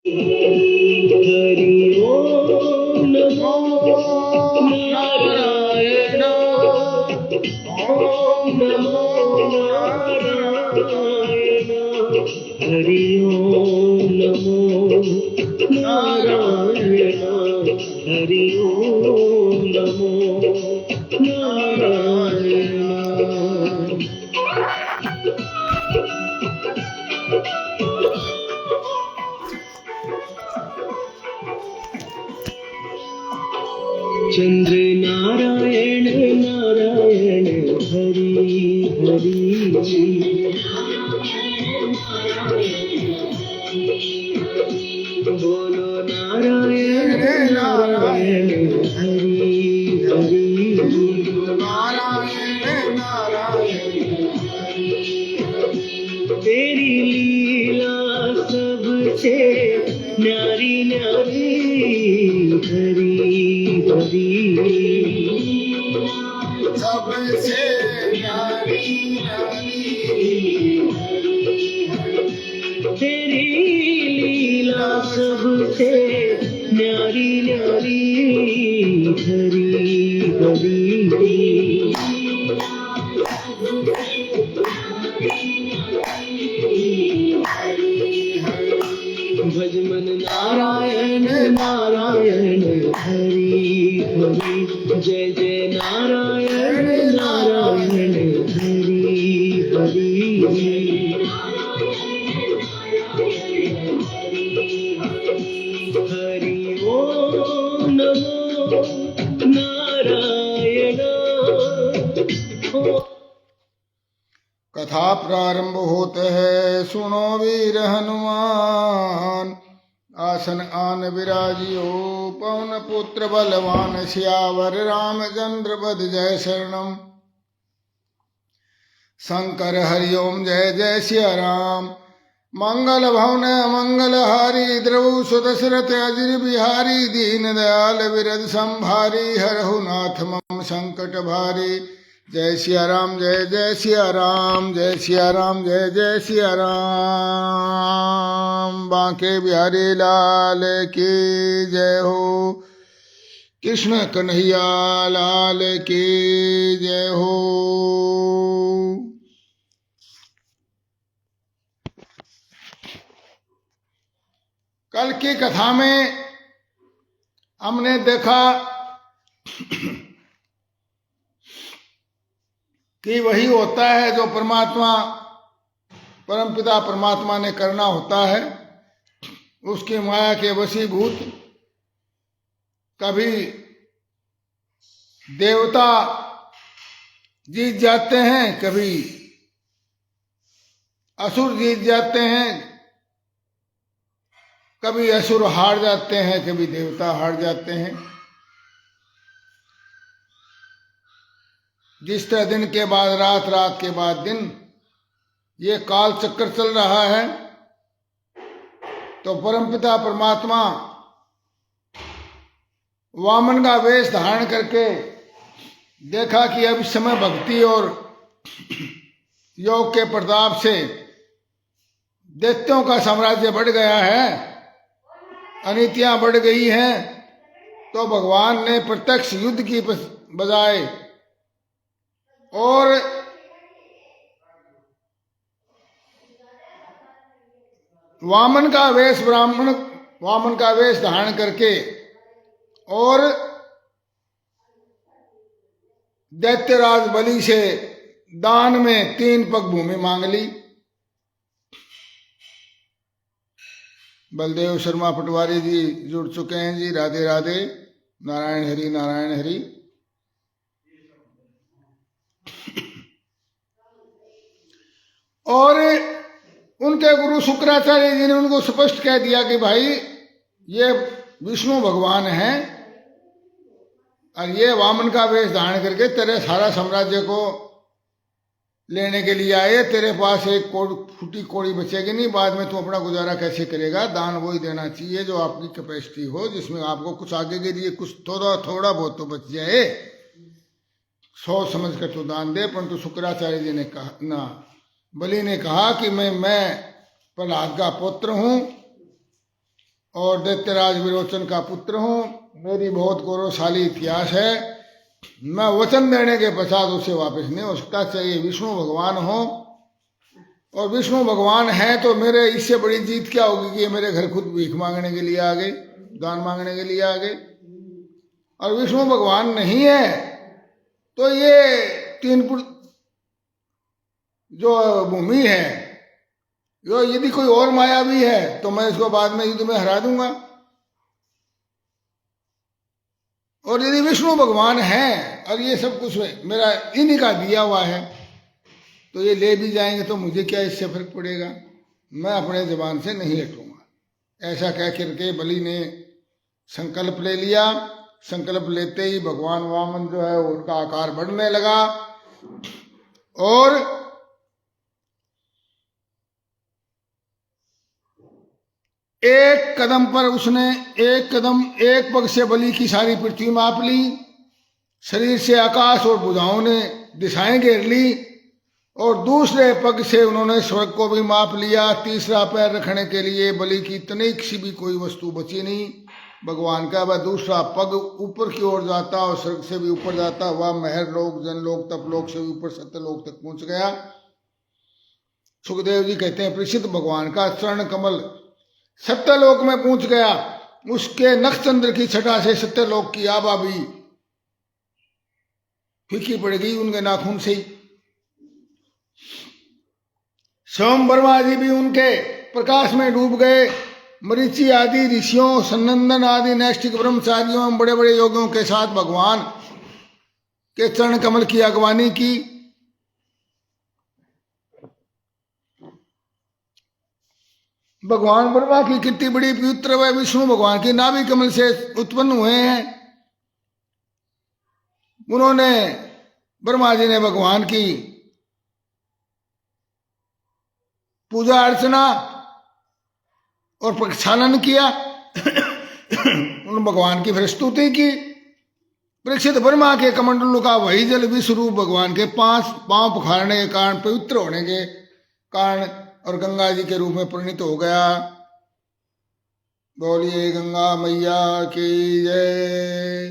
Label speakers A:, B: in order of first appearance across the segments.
A: हरि ओम नमो नारायण ओम नमो नारायण हरि ओम नमो नारायण हरि ओम नमो नारायण। चंद्र नारायण नारायण हरि हरि बोलो नारायण नारायण हरि हरि नारायण नारायण तेरी लीला सबसे न्यारी न्यारी हरि हरि सबसे न्यारी न्यारी तेरी लीला सबसे न्यारी न्यारी हरि हरि भजमन नारायण नारायण हरि हरि जय जय नारायण नारायण हरि हरि हरि ओम नमो नारायण।
B: कथा प्रारंभ होते है सुनो वीर हनुमान आसन आन विराजियो पवन पुत्र बलवान सियावर रामचंद्र पद जय शरणम शंकर हरिओम जय जय सिया राम मंगल भवन मंगल हारी द्रवु सुदशरथ अजिर बिहारी दीन दयाल विरद संभारी हरहु नाथ मम संकट भारी जय सिया राम जय जय सिया राम जय सिया राम जय जय सिया राम बांके बिहारी लाल की जय हो कृष्ण कन्हैया लाल की जय हो। कल की कथा में हमने देखा कि वही होता है जो परमात्मा परमपिता परमात्मा ने करना होता है। उसकी माया के वशीभूत कभी देवता जीत जाते हैं, कभी असुर जीत जाते हैं, कभी असुर हार जाते हैं, कभी देवता हार जाते हैं। जिस तरह दिन के बाद रात, रात के बाद दिन, ये काल चक्कर चल रहा है, तो परमपिता परमात्मा वामन का वेश धारण करके देखा कि अब इस समय भक्ति और योग के प्रताप से दैत्यों का साम्राज्य बढ़ गया है, अनीतियां बढ़ गई हैं। तो भगवान ने प्रत्यक्ष युद्ध की बजाय और वामन का वेश धारण करके और दैत्यराज बलि से दान में 3 पग भूमि मांग ली। बलदेव शर्मा पटवारी जी जुड़ चुके हैं जी। राधे राधे, नारायण हरि नारायण हरि। और उनके गुरु शुक्राचार्य जी ने उनको स्पष्ट कह दिया कि भाई ये विष्णु भगवान हैं और ये वामन का वेश धारण करके तेरे सारा साम्राज्य को लेने के लिए आए। तेरे पास एक फूटी कौड़ी बचेगी नहीं, बाद में तू अपना गुजारा कैसे करेगा। दान वही देना चाहिए जो आपकी कैपेसिटी हो, जिसमें आपको कुछ आगे के लिए कुछ थोड़ा बहुत तो बच जाए। सोच समझ कर तो दान दे। परंतु शुक्राचार्य जी ने कहा ना, बलि ने कहा कि मैं प्रहलाद का पुत्र हूं और दैत्यराज विरोचन का पुत्र हूँ। मेरी बहुत गौरवशाली इतिहास है। मैं वचन देने के पश्चात उसे वापस नहीं हो सकता, चाहिए विष्णु भगवान हो। और विष्णु भगवान है तो मेरे इससे बड़ी जीत क्या होगी कि ये मेरे घर खुद भीख मांगने के लिए आ गए, दान मांगने के लिए आ गए। और विष्णु भगवान नहीं है तो ये तीन जो भूमि है, जो यदि कोई और माया भी है तो मैं इसको बाद में युद्ध में हरा दूंगा। और यदि विष्णु भगवान है और ये सब कुछ मेरा इन्हीं का दिया हुआ है तो ये ले भी जाएंगे तो मुझे क्या इससे फर्क पड़ेगा, मैं अपने जबान से नहीं हटूंगा। ऐसा कह करके बलि ने संकल्प ले लिया। संकल्प लेते ही भगवान वामन जो है उनका आकार बढ़ने लगा और एक कदम पर उसने एक पग से बलि की सारी पृथ्वी माप ली। शरीर से आकाश और भुजाओं ने दिशाएं घेर ली और दूसरे पग से उन्होंने स्वर्ग को भी माप लिया। तीसरा पैर रखने के लिए बलि की तनिक सी भी कोई वस्तु बची नहीं। भगवान का वह दूसरा पग ऊपर की ओर जाता और स्वर्ग से भी ऊपर जाता, वह महर लोक, जनलोक, तपलोक से भी ऊपर सत्यलोक तक पहुंच गया। सुखदेव जी कहते हैं परीक्षित भगवान का चरण कमल सत्यलोक में पहुंच गया। उसके नक्षचंद्र की छटा से सत्यलोक की आभा भी फीकी पड़ गई उनके नाखून से ही। स्वयं ब्रह्मा जी भी उनके प्रकाश में डूब गए। मरीचि आदि ऋषियों, सनंदन आदि नैष्ठिक ब्रह्मचारियों एवं बड़े बड़े योगियों के साथ भगवान के चरण कमल की अगवानी की। भगवान ब्रह्मा की कितनी बड़ी पवित्र व विष्णु भगवान की नाभि कमल से उत्पन्न हुए हैं। उन्होंने ब्रह्मा जी ने भगवान की पूजा अर्चना और प्रक्षालन किया। उन भगवान की फिर स्तुति की। परीक्षित ब्रह्मा के कमंडलों का वही जल विश्वरूप भगवान के 5 पांव पखारने के कारण, पवित्र होने के कारण और गंगा जी के रूप में परिणित हो गया। बोलिए गंगा मैया की जय।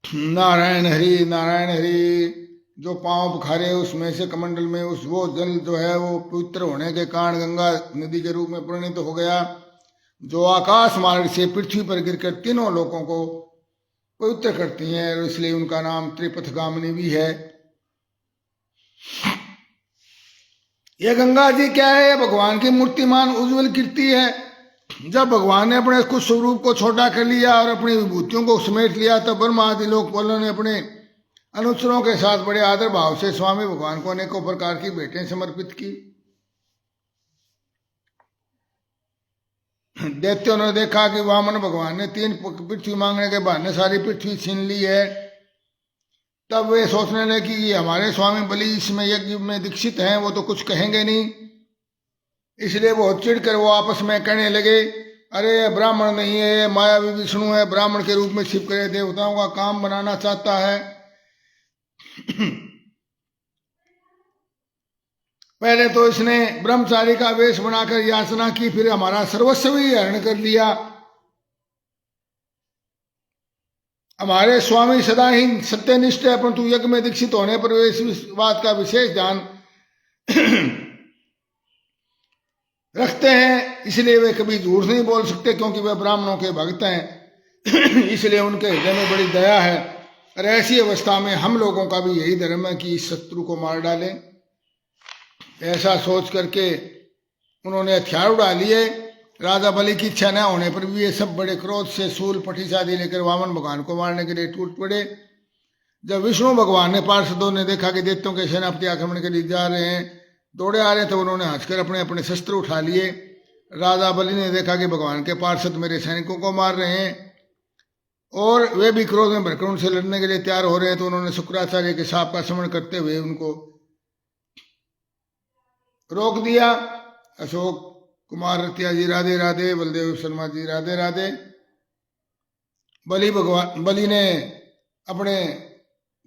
B: नारायण हरि, नारायण हरि। जो पांव पखारे उसमें से कमंडल में उस वो जल जो है वो पवित्र होने के कारण गंगा नदी के रूप में परिणित हो गया, जो आकाश मार्ग से पृथ्वी पर गिरकर तीनों लोगों को पवित्र करती हैं और इसलिए उनका नाम त्रिपथगामिनी भी है। यह गंगा जी क्या है? यह भगवान की मूर्तिमान उज्जवल कीर्ति है। जब भगवान ने अपने कुछ स्वरूप को छोटा कर लिया और अपनी विभूतियों को समेट लिया तब ब्रह्मा आदि लोकपालों ने अपने अनुचरों के साथ बड़े आदर भाव से स्वामी भगवान को अनेकों प्रकार की भेंटें समर्पित की। दैत्यों ने देखा कि वामन भगवान ने 3 पृथ्वी मांगने के बहाने सारी पृथ्वी छीन ली है। तब वे सोचने लगे कि ये हमारे स्वामी बलि इसमें यज्ञ में दीक्षित हैं, वो तो कुछ कहेंगे नहीं। इसलिए वो चिढ़कर वो आपस में कहने लगे, अरे ब्राह्मण नहीं है, मायावी विष्णु है, ब्राह्मण के रूप में छिप कर देवताओं का काम बनाना चाहता है। पहले तो इसने ब्रह्मचारी का वेश बनाकर याचना की, फिर हमारा सर्वस्व ही हरण कर लिया। हमारे स्वामी सदा ही सत्यनिष्ठ है, परंतु यज्ञ में दीक्षित होने पर वे इस बात का विशेष ध्यान रखते हैं, इसलिए वे कभी झूठ नहीं बोल सकते क्योंकि वे ब्राह्मणों के भक्त हैं। इसलिए उनके हृदय में बड़ी दया है। और ऐसी अवस्था में हम लोगों का भी यही धर्म है कि इस शत्रु को मार डालें। ऐसा सोच करके उन्होंने हथियार उड़ा लिए। राजा बलि की इच्छा न होने पर भी ये सब बड़े क्रोध से सूल पठीस आदि लेकर वामन भगवान को मारने के लिए टूट पड़े। जब विष्णु भगवान ने पार्षदों ने देखा कि दैत्यों के सेनापति आक्रमण के लिए जा रहे हैं, दौड़े आ रहे, तो उन्होंने हंसकर अपने अपने शस्त्र उठा लिए। राजा बलि ने देखा कि भगवान के पार्षद मेरे सैनिकों को मार रहे हैं और वे भी क्रोध में भरकर उनसे लड़ने के लिए तैयार हो रहे हैं, तो उन्होंने शुक्राचार्य के शाप का स्मरण करते हुए उनको रोक दिया। अशोक कुमार रतिया जी राधे राधे, बलदेव शर्मा जी राधे राधे। बलि ने अपने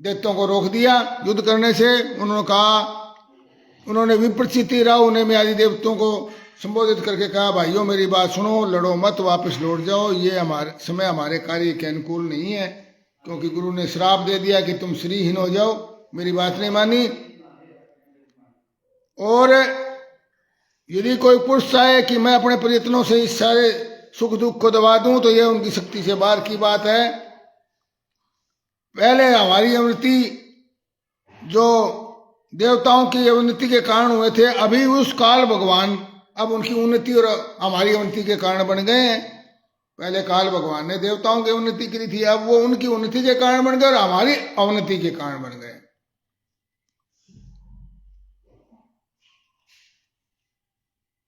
B: दैत्यों को रोक दिया युद्ध करने से। उन्होंने कहा, उन्होंने विप्रचिति राव ने आदि देवताओं को संबोधित करके कहा, भाइयों मेरी बात सुनो, लड़ो मत, वापस लौट जाओ, ये समय हमारे कार्य के अनुकूल नहीं है, क्योंकि गुरु ने श्राप दे दिया कि तुम श्रीहीन हो जाओ। मेरी बात नहीं मानी। और यदि कोई पुरुष चाहे कि मैं अपने प्रयत्नों से इस सारे सुख दुख को दबा दूं, तो यह उनकी शक्ति से बाहर की बात है। पहले हमारी अवनति जो देवताओं की अवनति के कारण हुए थे, अभी उस काल भगवान अब उनकी उन्नति और हमारी अवनति के कारण बन गए हैं। पहले काल भगवान ने देवताओं की उन्नति करी थी, अब वो उनकी उन्नति के कारण बन गए और हमारी अवनति के कारण बन गए।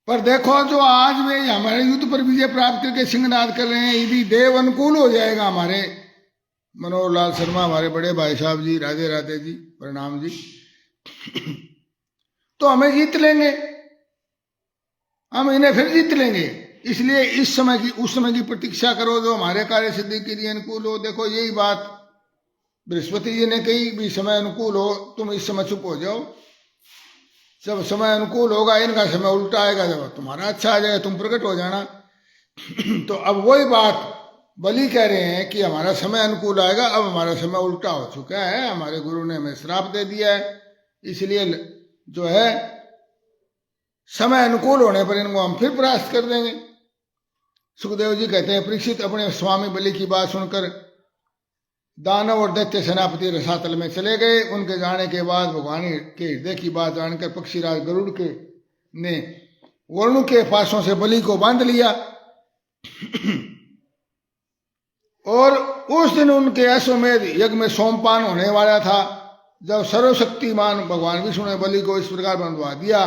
B: पर देखो, जो आज वे हमारे युद्ध पर विजय प्राप्त करके सिंहनाद कर रहे हैं, यदि देव अनुकूल हो जाएगा, हमारे मनोहर लाल शर्मा, हमारे बड़े भाई साहब जी, राधे राधे जी, प्रणाम जी, तो हमें जीत लेंगे, हम इन्हें फिर जीत लेंगे। इसलिए इस समय की उस समय की प्रतीक्षा करो जो हमारे कार्य सिद्धि के लिए अनुकूल हो। देखो, यही बात बृहस्पति जी ने कही भी, समय अनुकूल हो, तुम इस समय चुप हो जाओ, जब समय अनुकूल होगा, इनका समय उल्टा आएगा, जब तुम्हारा अच्छा आ जाएगा तुम प्रकट हो जाना। तो अब वही बात बलि कह रहे हैं कि हमारा समय अनुकूल आएगा, अब हमारा समय उल्टा हो चुका है, हमारे गुरु ने हमें श्राप दे दिया है, इसलिए जो है समय अनुकूल होने पर इनको हम फिर परास्त कर देंगे। सुखदेव जी कहते हैं, परीक्षित अपने स्वामी बलि की बात सुनकर दानव और दैत्य सेनापति रसातल में चले गए। उनके जाने के बाद भगवान के हृदय की बात जानकर पक्षीराज गरुड़ के ने वरुण के पासों से बलि को बांध लिया और उस दिन उनके अश्वमेध यज्ञ में सोमपान होने वाला था। जब सर्वशक्तिमान भगवान विष्णु ने बलि को इस प्रकार बंधवा दिया,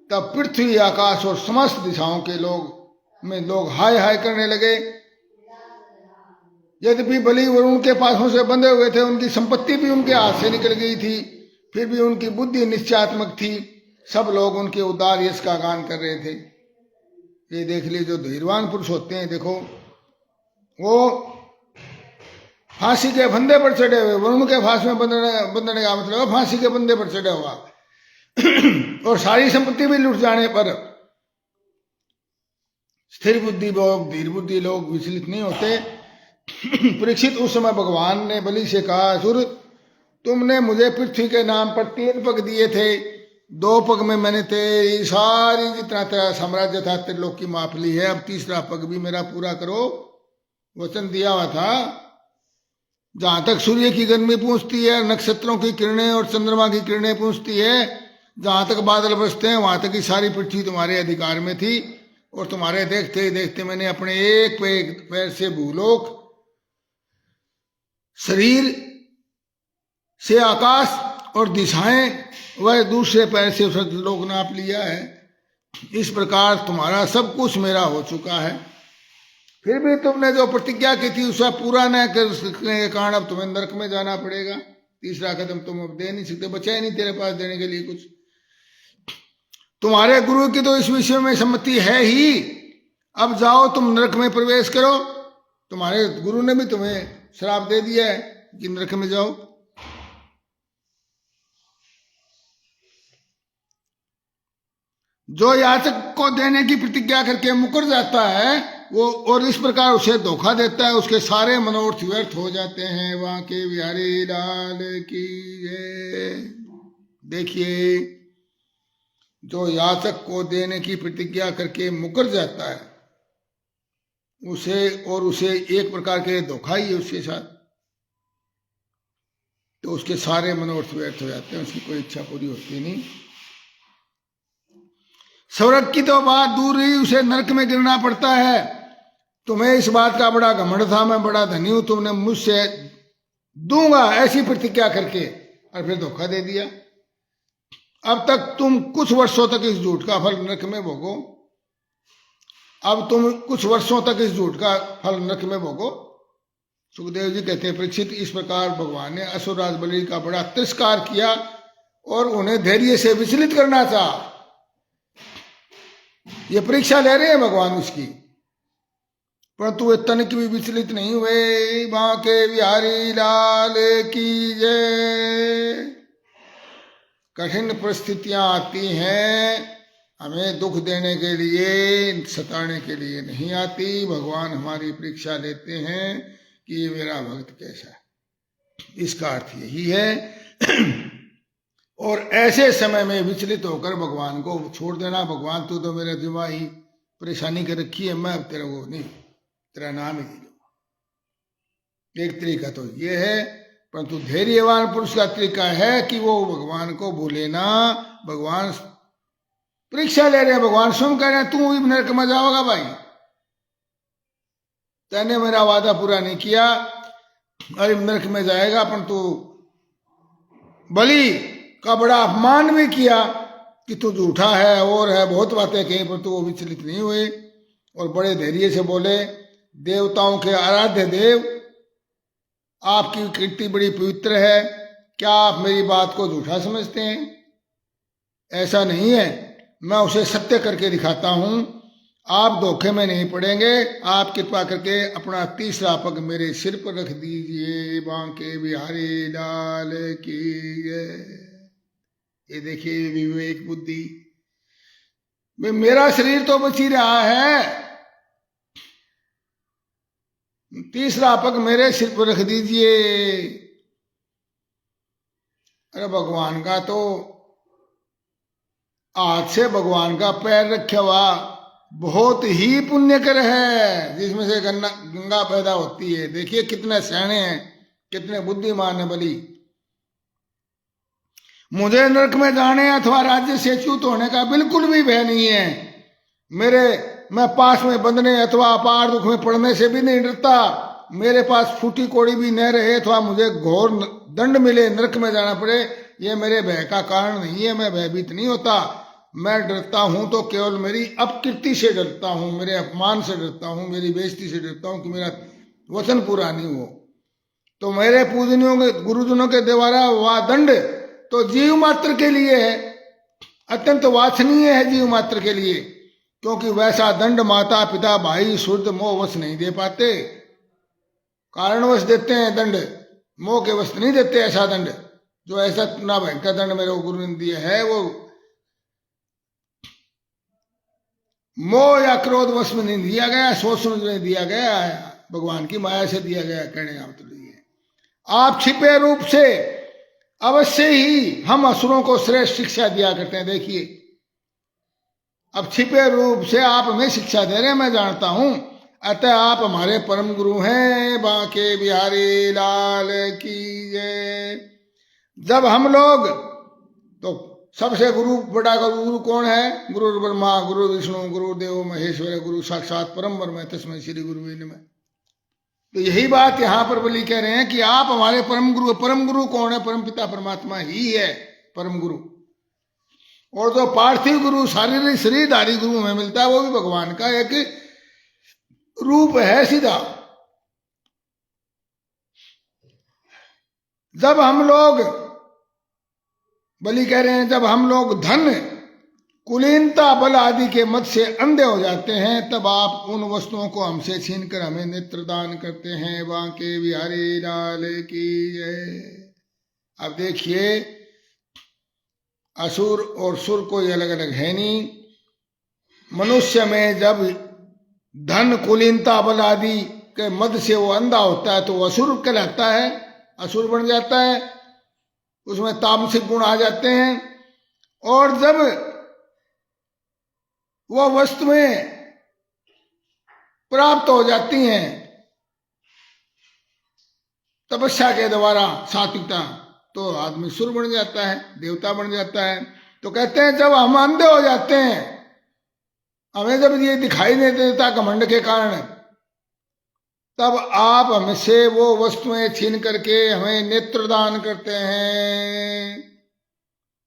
B: तब पृथ्वी, आकाश और समस्त दिशाओं के लोग हाय हाय करने लगे। यद्यपि बलि वरुण के पासों से बंधे हुए थे, उनकी संपत्ति भी उनके हाथ से निकल गई थी, फिर भी उनकी बुद्धि निश्चयात्मक थी। सब लोग उनके उदार यश का गान कर रहे थे। ये देख लीजिए, जो धैर्यवान पुरुष होते हैं, देखो वो फांसी के फंदे पर चढ़े हुए, वरुण के फांस में बंधने का मतलब फांसी के फंदे पर चढ़ा हुआ और सारी संपत्ति भी लुट जाने पर स्थिर बुद्धि लोग, धीर बुद्धि लोग विचलित नहीं होते। परीक्षित, उस समय भगवान ने बलि से कहा, असुर, तुमने मुझे पृथ्वी के नाम पर 3 पग दिए थे, 2 पग में मैंने तेरी सारी जितना तेरा साम्राज्य था त्रिलोक की माप ली है, अब तीसरा पग भी मेरा पूरा करो। वचन दिया हुआ था। जहां तक सूर्य की गर्मी पहुंचती है, नक्षत्रों की किरणें और चंद्रमा की किरणें पहुंचती है, जहां तक बादल बरसते हैं, वहां तक की सारी पृथ्वी तुम्हारे अधिकार में थी। और तुम्हारे देखते ही देखते मैंने अपने एक पैर से भूलोक, शरीर से आकाश और दिशाएं, वह दूसरे पैर से सतलोक नाप लिया है। इस प्रकार तुम्हारा सब कुछ मेरा हो चुका है। फिर भी तुमने जो प्रतिज्ञा की थी उसका पूरा न कर सकने के कारण अब तुम्हें नरक में जाना पड़ेगा। तीसरा कदम तुम अब दे नहीं सकते, बचा ही नहीं तेरे पास देने के लिए कुछ। तुम्हारे गुरु की तो इस विषय में सम्मति है ही, अब जाओ तुम नरक में प्रवेश करो। तुम्हारे गुरु ने भी तुम्हें श्राप दे दिया है कि नरक में जाओ। जो याचक को देने की प्रतिज्ञा करके मुकर जाता है वो और इस प्रकार उसे धोखा देता है, उसके सारे मनोरथ व्यर्थ हो जाते हैं। वहां के बिहारी लाल की जय। देखिए, जो याचक को देने की प्रतिज्ञा करके मुकर जाता है उसे एक प्रकार के धोखा ही है उसके साथ, तो उसके सारे मनोरथ व्यर्थ हो जाते हैं, उसकी कोई इच्छा पूरी होती नहीं। स्वर्ग की तो बात दूर रही, उसे नरक में गिरना पड़ता है। तुम्हें इस बात का बड़ा घमंड था, मैं बड़ा धनी हूं, तुमने मुझसे दूंगा ऐसी प्रतिज्ञा करके और फिर धोखा दे दिया। अब तक तुम कुछ वर्षों तक इस झूठ का फल नरक में भोगो। अब तुम कुछ वर्षों तक इस झूठ का फल नरक में भोगो। सुखदेव जी कहते हैं, परीक्षित, इस प्रकार भगवान ने असुरराज बलि का बड़ा तिरस्कार किया और उन्हें धैर्य से विचलित करना चाहा। ये परीक्षा ले रहे हैं भगवान उसकी, परंतु वे तनिक भी विचलित नहीं हुए। वहां के बिहारी लाल की जय। कठिन परिस्थितियां आती हैं हमें दुख देने के लिए, सताने के लिए नहीं आती। भगवान हमारी परीक्षा लेते हैं कि ये मेरा भक्त कैसा है, इसका अर्थ यही है। और ऐसे समय में विचलित होकर भगवान को छोड़ देना। भगवान तू तो मेरे दिमाग ही परेशानी कर रखी है, मैं अब तेरे को नहीं, तेरा नाम ही नहीं लूंगा। एक तरीका तो ये है, परंतु धैर्यवान पुरुष का तरीका है कि वो भगवान को भूले ना। भगवान परीक्षा ले रहे हैं, भगवान स्वयं कह रहे हैं तू भी नरक में जाओगा भाई, तैने मेरा वादा पूरा नहीं किया, अरे नरक में जाएगा। परंतु बलि का बड़ा अपमान भी किया कि तू झूठा है और है, बहुत बातें कही, परंतु वो विचलित नहीं हुए और बड़े धैर्य से बोले, देवताओं के आराध्य देव, आपकी कीर्ति बड़ी पवित्र है, क्या आप मेरी बात को झूठा समझते हैं? ऐसा नहीं है, मैं उसे सत्य करके दिखाता हूं, आप धोखे में नहीं पड़ेंगे। आप कृपा करके अपना तीसरा पग मेरे सिर पर रख दीजिए। बांके बिहारी लाल की जय। ये देखिए विवेक बुद्धि, मेरा शरीर तो बच ही रहा है, तीसरा पग मेरे सिर पर रख दीजिए। अरे भगवान का तो हाथ से भगवान का पैर रखा हुआ बहुत ही पुण्यकर है, जिसमें से गंगा पैदा होती है। देखिए कितने सयाने हैं, कितने बुद्धिमान है बलि। मुझे नरक में जाने अथवा राज्य से च्युत होने का बिल्कुल भी भय नहीं है। मैं पास में बंधने अथवा अपार दुख में पड़ने से भी नहीं डरता। मेरे पास फूटी कोड़ी भी न रहे अथवा मुझे घोर दंड मिले, नरक में जाना पड़े, ये मेरे भय का कारण नहीं है। मैं भयभीत नहीं होता। मैं डरता हूं तो केवल मेरी अपकीर्ति से डरता हूं, मेरे अपमान से डरता हूं, मेरी बेइज्जती से डरता हूं कि मेरा वचन पूरा नहीं हो। तो मेरे पूजनियों के, गुरुजनों के द्वारा वह दंड तो जीव मात्र के लिए है, अत्यंत वांछनीय है जीव मात्र के लिए, क्योंकि वैसा दंड माता पिता भाई शुद्ध मोह वश नहीं दे पाते। कारणवश देते हैं दंड, मोह के वश नहीं देते ऐसा दंड। जो ऐसा इतना भयंकर दंड मेरे गुरु ने दिया है वो मोह या क्रोध वश में नहीं दिया गया, सोच समझ में दिया गया, भगवान की माया से दिया गया। कहने का मतलब ये है, आप छिपे रूप से अवश्य ही हम असुरों को श्रेष्ठ शिक्षा दिया करते हैं। देखिए अब छिपे रूप से आप हमें शिक्षा दे रहे हैं, मैं जानता हूं, अतः आप हमारे परम गुरु हैं। बांके बिहारी लाल की जय। जब हम लोग, तो सबसे बड़ा गुरु कौन है? गुरु ब्रह्मा गुरु विष्णु गुरु देव महेश्वर, गुरु साक्षात परम ब्रह्म तस्मै श्री गुरुवे नमः। तो यही बात यहां पर बलि कह रहे हैं कि आप हमारे परम गुरु। परम गुरु कौन है? परम पिता परमात्मा ही है परम गुरु। और जो पार्थिव गुरु, शारीरिक शरीरधारी गुरु हमें मिलता है, वो भी भगवान का एक रूप है सीधा। जब हम लोग, बलि कह रहे हैं, जब हम लोग धन कुलीनता बल आदि के मत से अंधे हो जाते हैं, तब आप उन वस्तुओं को हमसे छीनकर हमें नेत्र दान करते हैं। बांके बिहारी लाल की जय। अब देखिए, असुर और सुर कोई अलग अलग है नहीं। मनुष्य में जब धन कुलीनता बल आदि के मद से वो अंधा होता है तो वो असुर कहलाता है, असुर बन जाता है, उसमें तामसिक गुण आ जाते हैं। और जब वो वस्तुएं प्राप्त हो जाती हैं तपस्या के द्वारा, सात्विकता, तो आदमी सुर बन जाता है, देवता बन जाता है। तो कहते हैं जब हम अंधे हो जाते हैं, हमें जब ये दिखाई नहीं देता घमंड के कारण, तब आप हमसे वो वस्तुएं छीन करके हमें नेत्रदान करते हैं।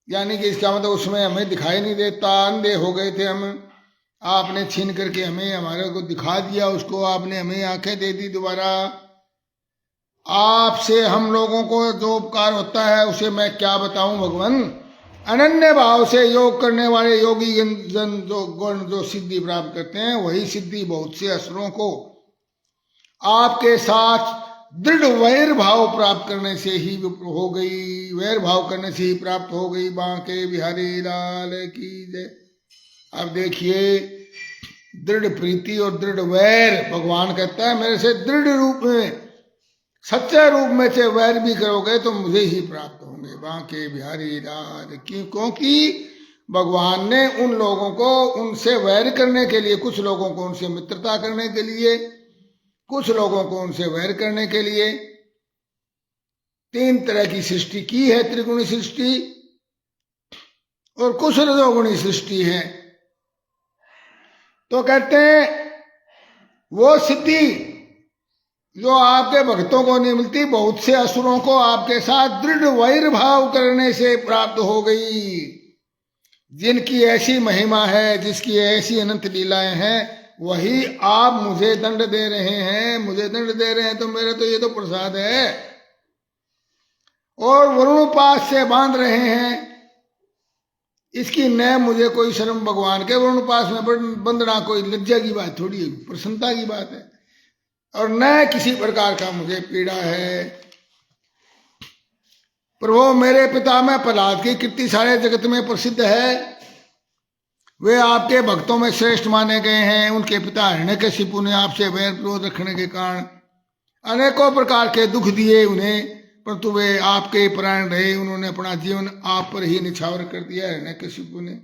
B: यानी कि इसका मतलब उसमें हमें दिखाई नहीं देता, अंधे हो गए थे हम, आपने छीन करके हमें, हमारे को दिखा दिया, उसको आपने हमें आंखें दे दी दोबारा। आपसे हम लोगों को जो उपकार होता है उसे मैं क्या बताऊं भगवान। अनन्य भाव से योग करने वाले योगी जन जो गुण जो सिद्धि प्राप्त करते हैं, वही सिद्धि बहुत से असुरों को आपके साथ दृढ़ वैर भाव प्राप्त करने से ही हो गई, वैर भाव करने से ही प्राप्त हो गई। बांके बिहारी लाल की जय। अब देखिए, दृढ़ प्रीति और दृढ़ वैर, भगवान कहता है मेरे से दृढ़ रूप में, सच्चे रूप में से वैर भी करोगे तो मुझे ही प्राप्त होंगे। बांके बिहारी लाल की। क्योंकि भगवान ने उन लोगों को उनसे वैर करने के लिए, कुछ लोगों को उनसे मित्रता करने के लिए, कुछ लोगों को उनसे वैर करने के लिए 3 तरह की सृष्टि की है, त्रिगुणी सृष्टि, और कुछ रजोगुणी सृष्टि है। तो कहते हैं वो सिद्धि जो आपके भक्तों को नहीं मिलती, बहुत से असुरों को आपके साथ दृढ़ वैर भाव करने से प्राप्त हो गई। जिनकी ऐसी महिमा है, जिसकी ऐसी अनंत लीलाएं हैं, वही आप मुझे दंड दे रहे हैं। मुझे दंड दे रहे हैं तो मेरा तो ये तो प्रसाद है। और वरुणोपास से बांध रहे हैं, इसकी न मुझे कोई शर्म। भगवान के वरुणोपास में बंधना कोई लज्जा की बात थोड़ी है, प्रसन्नता की बात है। और न किसी प्रकार का मुझे पीड़ा है। प्रभु मेरे पिता में प्रहलाद की कीर्ति सारे जगत में प्रसिद्ध है। वे आपके भक्तों में श्रेष्ठ माने गए हैं। उनके पिता हिरण्यकशिपु ने आपसे वैर विरोध रखने के कारण अनेकों प्रकार के दुख दिए उन्हें, परंतु वे आपके प्राण रहे। उन्होंने अपना जीवन आप पर ही निछावर कर दिया। हिरण्यकशिपु ने,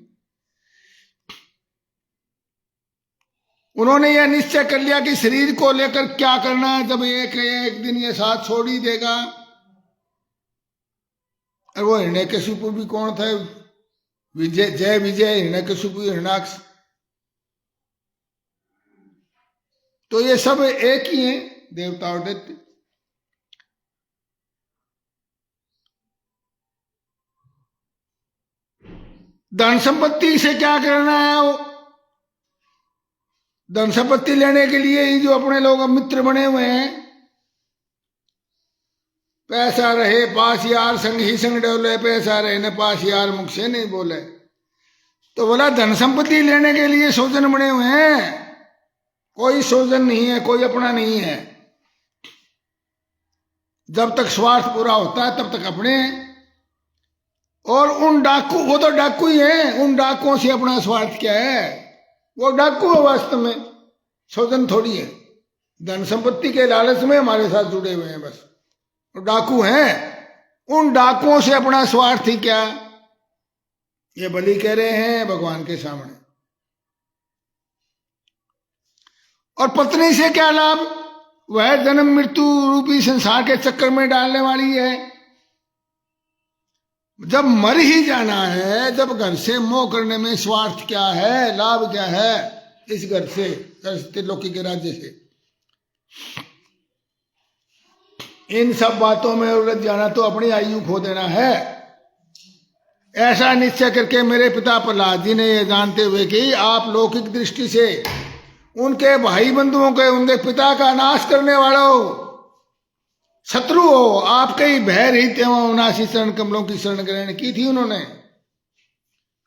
B: उन्होंने यह निश्चय कर लिया कि शरीर को लेकर क्या करना है, जब एक दिन ये साथ छोड़ ही देगा। और वो हिरण्यकशिपु भी कौन था? विजय, जय विजय, हिरण्यकशिपु, हिरण्याक्ष, तो ये सब एक ही है, देवता और दैत्य। धन संपत्ति से क्या करना है? वो धन संपत्ति लेने के लिए ही जो अपने लोग मित्र बने हुए हैं, पैसा रहे पास यार, संग ही संग डोले, पैसा रहे न पास यार, मुख से नहीं बोले। तो बोला धन संपत्ति लेने के लिए स्वजन बने हुए हैं। कोई स्वजन नहीं है, कोई अपना नहीं है। जब तक स्वार्थ पूरा होता है तब तक अपने। और उन डाकू, वो तो डाकू ही है, उन डाकुओं से अपना स्वार्थ क्या है? वो डाकू है वास्तव में, स्वजन थोड़ी है। धन संपत्ति के लालच में हमारे साथ जुड़े हुए हैं, बस वो डाकू हैं। उन डाकुओं से अपना स्वार्थ ही क्या? ये बलि कह रहे हैं भगवान के सामने। और पत्नी से क्या लाभ? वह जन्म मृत्यु रूपी संसार के चक्कर में डालने वाली है। जब मर ही जाना है, जब घर से मोह करने में स्वार्थ क्या है, लाभ क्या है इस घर से, त्रिलोकी के राज्य से? इन सब बातों में उलझ जाना तो अपनी आयु खो देना है। ऐसा निश्चय करके मेरे पिता प्रहलाद जी ने यह जानते हुए कि आप लौकिक दृष्टि से उनके भाई बंधुओं के, उनके पिता का नाश करने वालों, शत्रु हो, आपके ही भय रहित एवं अविनाशी चरण कमलों की शरण ग्रहण की थी उन्होंने।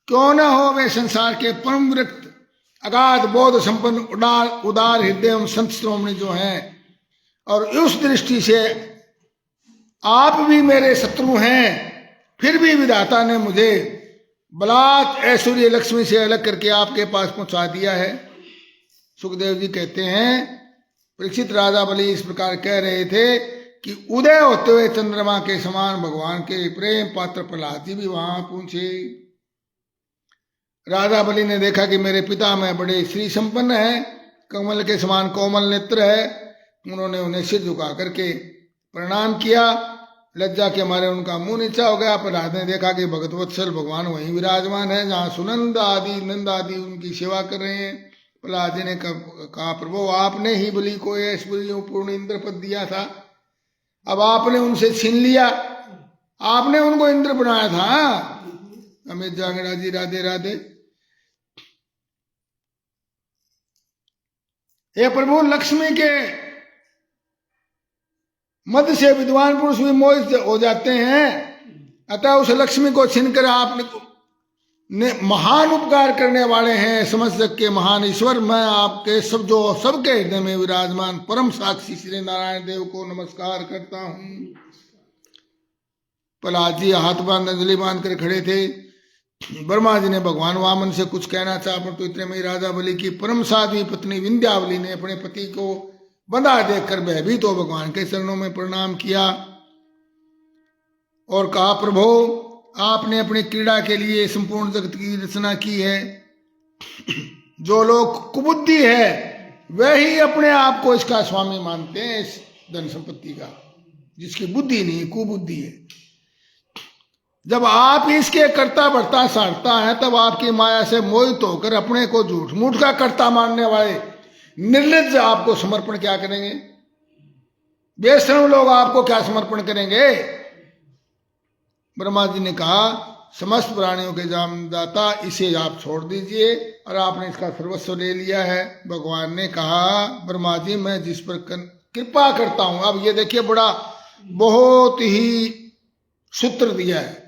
B: क्यों न हो वे संसार के परम विरक्त, अगाध बोध संपन्न, उदार हृदय एवं संत श्रोमणी जो हैं। और उस दृष्टि से आप भी मेरे शत्रु हैं, फिर भी विधाता ने मुझे बलात् ऐश्वर्य लक्ष्मी से अलग करके आपके पास पहुंचा दिया है। सुखदेव जी कहते हैं, परीक्षित राजा बलि इस प्रकार कह रहे थे कि उदय होते हुए चंद्रमा के समान भगवान के प्रेम पात्र प्रहलाद जी भी वहां पहुंचे। राजा बलि ने देखा कि मेरे पिता में बड़े श्री संपन्न है, कमल के समान कोमल नेत्र है। उन्होंने उन्हें सिर झुका करके प्रणाम किया। लज्जा के मारे उनका मुंह नीचा हो गया। प्रहलाद ने देखा कि भगतवत्सल भगवान वहीं विराजमान है जहां सुनंद आदि, नंद आदि उनकी सेवा कर रहे हैं। प्रहलाद जी ने कहा, प्रभु आपने ही बलि को ऐश्वर्यों पूर्ण इंद्र पद दिया था, अब आपने उनसे छीन लिया। आपने उनको इंद्र बनाया था। अमित जांगड़ा जी राधे राधे। हे प्रभु, लक्ष्मी के मध्य से विद्वान पुरुष भी मोहित हो जाते हैं, अतः उस लक्ष्मी को छीनकर आपने महान उपकार करने वाले हैं। समस्त जग के महान ईश्वर, मैं आपके सबके हृदय में विराजमान परम साक्षी श्री नारायण देव को नमस्कार करता हूं। प्रहलाद जी हाथ बांध अंजलि बांध कर खड़े थे। ब्रह्मा जी ने भगवान वामन से कुछ कहना चाहा, पर तो इतने में राजा बलि की परम साध्वी पत्नी विंध्यावली ने अपने पति को बंधा देखकर भयभीत हो भगवान के चरणों में प्रणाम किया और कहा, प्रभु आपने अपनी क्रीड़ा के लिए संपूर्ण जगत की रचना की है। जो लोग कुबुद्धि है वह ही अपने आप को इसका स्वामी मानते हैं, इस धन संपत्ति का। जिसकी बुद्धि नहीं, कुबुद्धि है। जब आप इसके कर्ता भर्ता सारता है, तब आपकी माया से मोहित होकर अपने को झूठ मूठ का कर्ता मानने वाले निर्लज्ज आपको समर्पण क्या करेंगे? बेशर्म लोग आपको क्या समर्पण करेंगे? ब्रह्मा जी ने कहा, समस्त प्राणियों के जन्मदाता, इसे आप छोड़ दीजिए, और आपने इसका सर्वस्व ले लिया है। भगवान ने कहा, ब्रह्मा जी मैं जिस पर कृपा करता हूं। अब ये देखिए, बड़ा बहुत ही सूत्र दिया है।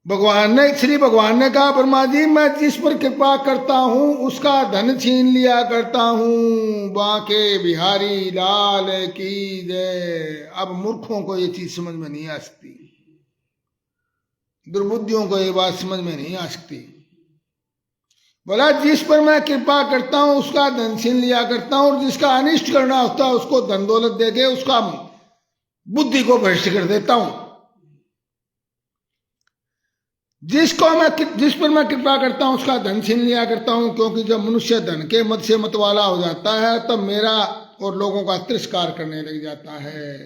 B: श्री भगवान ने कहा, ब्रह्मा जी मैं जिस पर कृपा करता हूं उसका धन छीन लिया करता हूं। बांके बिहारी लाल की जय। अब मूर्खों को ये चीज समझ में नहीं आ सकती, दुर्बुद्धियों को ये बात समझ में नहीं आ सकती। बोला, जिस पर मैं कृपा करता हूं उसका धन छीन लिया करता हूं, और जिसका अनिष्ट करना होता है उसको धन दौलत देके उसका बुद्धि को भ्रष्ट कर देता हूं। जिस पर मैं कृपा करता हूं उसका धन छीन लिया करता हूं, क्योंकि जब मनुष्य धन के मत से मतवाला हो जाता है तब मेरा और लोगों का तिरस्कार करने लग जाता है।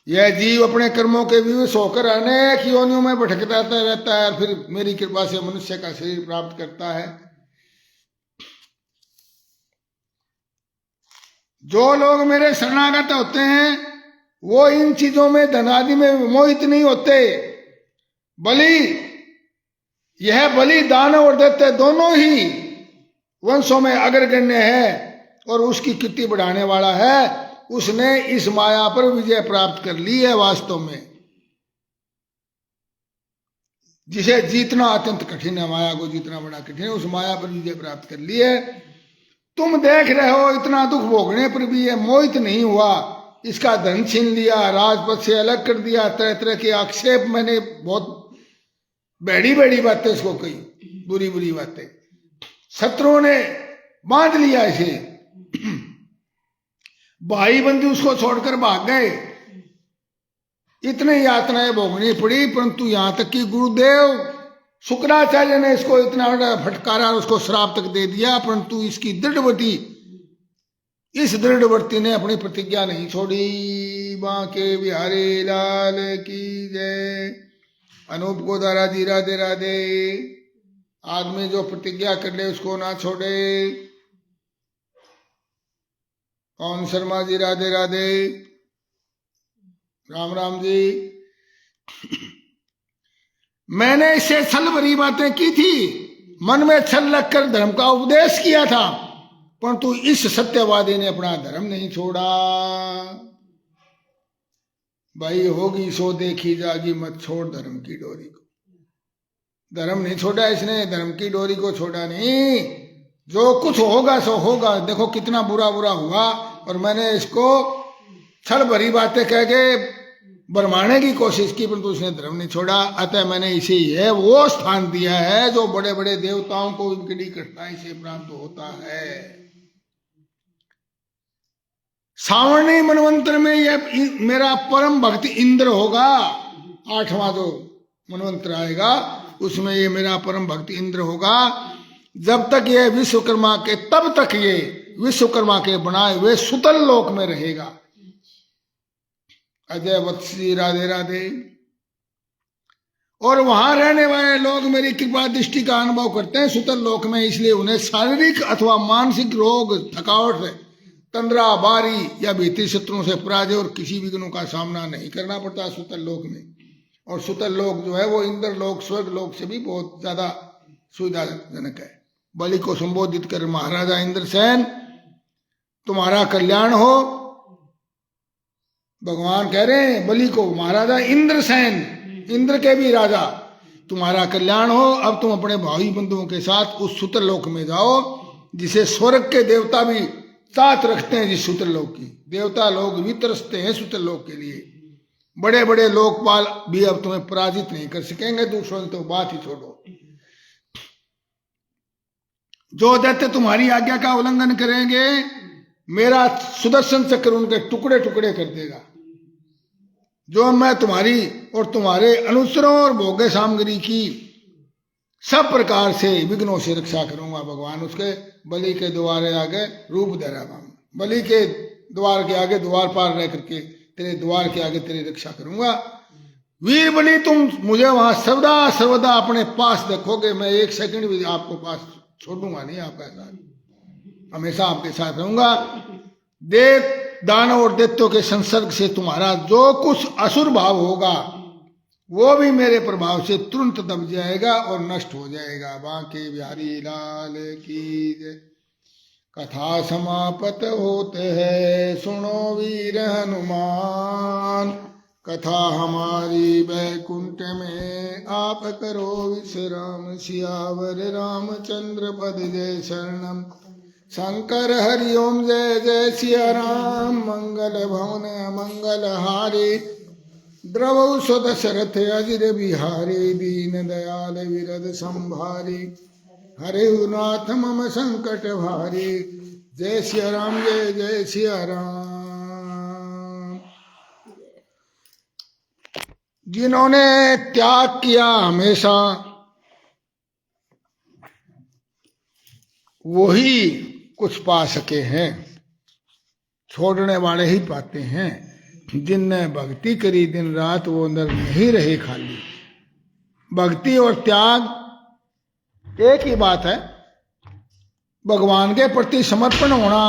B: यह जीव अपने कर्मों के विवश होकर अनेक योनियों में भटकता रहता है, फिर मेरी कृपा से मनुष्य का शरीर प्राप्त करता है। जो लोग मेरे शरणागत होते हैं वो इन चीजों में, धन आदि में मोहित नहीं होते। यह बलि दानव और दैत्य दोनों ही वंशों में अग्रगण्य है और उसकी कीर्ति बढ़ाने वाला है। उसने इस माया पर विजय प्राप्त कर ली है। वास्तव में जिसे जीतना अत्यंत कठिन है, माया को जीतना बड़ा कठिन है, उस माया पर विजय प्राप्त कर ली है। तुम देख रहे हो इतना दुख भोगने पर भी ये मोहित नहीं हुआ। इसका धन छीन लिया, राजपद से अलग कर दिया, तरह तरह के आक्षेप, मैंने बहुत बड़ी बड़ी बातें इसको कही, बुरी बुरी बातें। शत्रुओं ने बांध लिया इसे, भाई बंधु उसको छोड़कर भाग गए। इतने यातनाएं भोगनी पड़ी, परंतु यहां तक कि गुरुदेव शुक्राचार्य ने इसको इतना बड़ा फटकारा, उसको श्राप तक दे दिया, परंतु इसकी दृढ़वती, इस दृढ़वर्ती ने अपनी प्रतिज्ञा नहीं छोड़ी। बांके बिहारी लाल की जय। अनूप गोदारा जी राधे राधे। आदमी जो प्रतिज्ञा कर ले उसको ना छोड़े। पवन शर्मा जी राधे राधे। राम राम जी। मैंने इससे छल भरी बातें की थी, मन में छल रखकर धर्म का उपदेश किया था, परंतु इस सत्यवादी ने अपना धर्म नहीं छोड़ा। भाई होगी सो देखी जागी, मत छोड़ धर्म की डोरी को। धर्म नहीं छोड़ा इसने, धर्म की डोरी को छोड़ा नहीं। जो कुछ होगा सो होगा। देखो कितना बुरा बुरा हुआ, और मैंने इसको छल भरी बातें कह के बरमाने की कोशिश की, परंतु उसने धर्म नहीं छोड़ा। अतः मैंने इसे है वो स्थान दिया है जो बड़े बड़े देवताओं को इनकी कठिनाई से प्राप्त होता है। सावर्णी मनवंतर में यह मेरा परम भक्त इंद्र होगा। 8वां जो मनवंतर आएगा उसमें ये मेरा परम भक्त इंद्र होगा। जब तक ये विश्वकर्मा के, तब तक ये विश्वकर्मा के बनाए हुए सुतल लोक में रहेगा। अजय वत्सी राधे राधे। और वहां रहने वाले लोग मेरी कृपा दृष्टि का अनुभव करते हैं सुतल लोक में, इसलिए उन्हें शारीरिक अथवा मानसिक रोग, थकावट, तंद्रा, बारी या भीतरी शत्रुओं से पराजय और किसी विघ्नों का सामना नहीं करना पड़ता सुतल लोक में। और सुतल लोक जो है वो इंद्र लोक, स्वर्ग लोक से भी बहुत ज्यादा सुविधाजनक है। बलि को संबोधित कर, महाराजा इंद्रसेन तुम्हारा कल्याण हो। भगवान कह रहे हैं बलि को, महाराजा इंद्रसेन, इंद्र के भी राजा, तुम्हारा कल्याण हो। अब तुम अपने भाई बंधुओं के साथ उस सुतल लोक में जाओ जिसे स्वर्ग के देवता भी साथ रखते हैं। जिस सुतल लोक की देवता लोग भी तरसते हैं सुतल लोक के लिए। बड़े बड़े लोकपाल भी अब तुम्हें पराजित नहीं कर सकेंगे, दूसरों की तो बात ही छोड़ो। जो दैत्य तुम्हारी आज्ञा का उल्लंघन करेंगे, मेरा सुदर्शन चक्र उनके टुकड़े टुकड़े कर देगा। जो मैं तुम्हारी और तुम्हारे अनुचरों और भोग्य सामग्री की सब प्रकार से विघ्नों से रक्षा करूंगा। भगवान उसके बलि के द्वार आगे रूप दे रहा, बलि के द्वार के आगे द्वार पार रह करके तेरे द्वार के आगे तेरी रक्षा करूंगा। वीर बलि, तुम मुझे वहां सर्वदा सर्वदा अपने पास रखोगे, मैं एक सेकंड भी आपको पास छोड़ूंगा नहीं, आपका साथ हमेशा आपके साथ रहूंगा। देव दानव और दैत्यों के संसर्ग से तुम्हारा जो कुछ असुर भाव होगा वो भी मेरे प्रभाव से तुरंत दब जाएगा और नष्ट हो जाएगा। बांके बिहारी लाल की जय। कथा समापत होते है, सुनो वीर हनुमान। कथा हमारी वैकुंठ में, आप करो विश्राम। सियावर रामचंद्र पद जय शरणम। शंकर हरिओम जय जय सिया राम। मंगल भवन मंगल हारी, द्रवौ दशरथ अजिर बिहारी। दीन दयाल विरद संभारी, हरे नाथ मम संकट भारी। जय सिया राम जय जय सिया राम। जिन्होंने त्याग किया हमेशा, वही कुछ पा सके हैं। छोड़ने वाले ही पाते हैं। जिनने भक्ति करी दिन रात, वो अंदर नहीं रहे खाली। भक्ति और त्याग एक ही बात है। भगवान के प्रति समर्पण होना,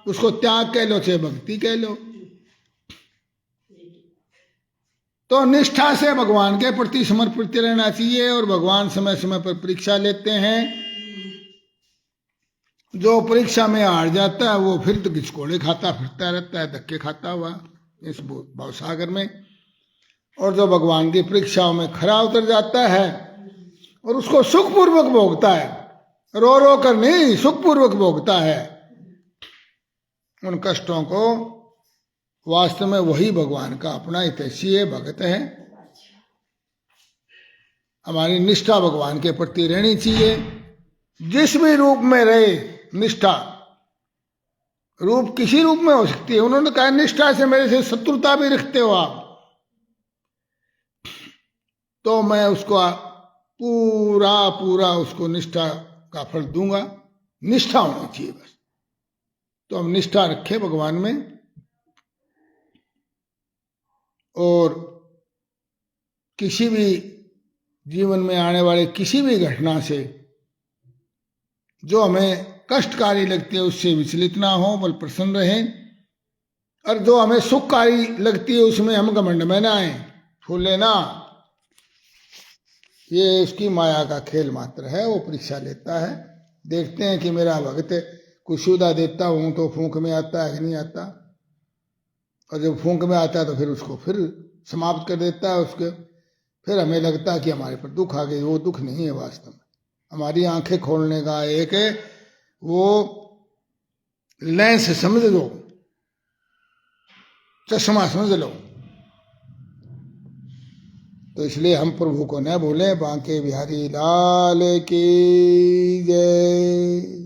B: उसको त्याग कह लो चाहे भक्ति कह लो। तो निष्ठा से भगवान के प्रति समर्पित रहना चाहिए। और भगवान समय समय पर परीक्षा लेते हैं। जो परीक्षा में हार जाता है वो फिर तो घिचकोड़े खाता फिरता रहता है, धक्के खाता हुआ इस भवसागर में। और जो भगवान की परीक्षाओं में खरा उतर जाता है और उसको सुखपूर्वक भोगता है, रो रो कर नहीं, सुखपूर्वक भोगता है उन कष्टों को, वास्तव में वही भगवान का अपना हितैषी भगत है। हमारी निष्ठा भगवान के प्रति रहनी चाहिए। जिस भी रूप में रहे निष्ठा, रूप किसी रूप में हो सकती है। उन्होंने कहा निष्ठा से मेरे से शत्रुता भी रखते हो आप, तो मैं उसको पूरा पूरा उसको निष्ठा का फल दूंगा। निष्ठा होनी चाहिए बस। तो हम निष्ठा रखें भगवान में। और किसी भी जीवन में आने वाले किसी भी घटना से जो हमें कष्टकारी लगती है उससे विचलित ना हो, बल प्रसन्न रहें। और जो हमें सुखकारी लगती है उसमें हम घमंड में ना आए, फूले ना। ये उसकी माया का खेल मात्र है। वो परीक्षा लेता है, देखते हैं कि मेरा भक्त कुछ सुधा देता हूं तो फूंक में आता है कि नहीं आता। और जब फूंक में आता है तो फिर उसको फिर समाप्त कर देता है उसके। फिर हमें लगता है कि हमारे पर दुख आ गई। वो दुख नहीं है वास्तव में। हमारी आंखें खोलने का एक वो लेंस समझ लो, चश्मा समझ लो। तो इसलिए हम प्रभु को न भूलें। बांके बिहारी लाल की जय।